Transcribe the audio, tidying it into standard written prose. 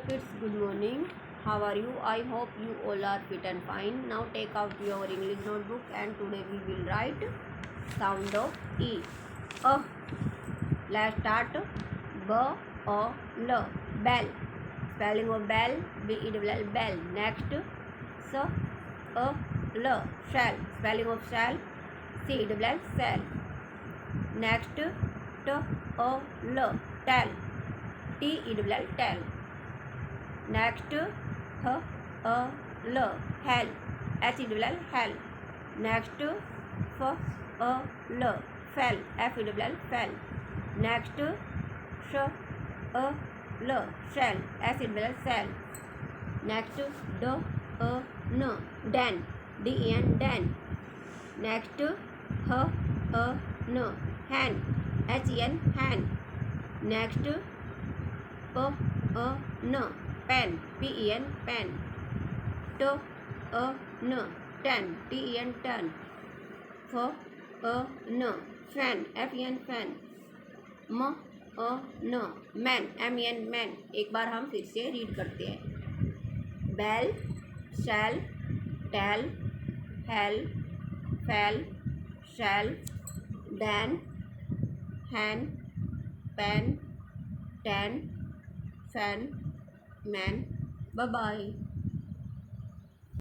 Kids, good morning. How are you? I hope you all are fit and fine. Now take out your English notebook and today we will write sound of E. Let's start. B-O-L. Bell. Spelling of bell. B-E-L-L. Bell. Next. S-A-L. Shell. Spelling of shell. C-E-L-L. Shell. Next. T-O-L. Tell. T-E-L-L. Tell. Next, H-A-L, hell, H-E-L-L, hell. Next, F-A-L, fell, F-E-L-L, fell. Next, Sh-A-L, shell, S-E-L-L, shell. Next, D-A-N, den, D-E-N, den. Next, H-A-N, hen, H-E-N, hen. Next, P-A-N, pen, P-E-N, pen. T-A-N, ten, T-E-N, ten. F-A-N, fan, F-E-N, fan. M-A-N, man, M-E-N, man. एक बार हम फिर से read करते हैं. Bell, shell, tell, hell, fell, shell, den, hen, pen, ten, fan, man. Bye bye.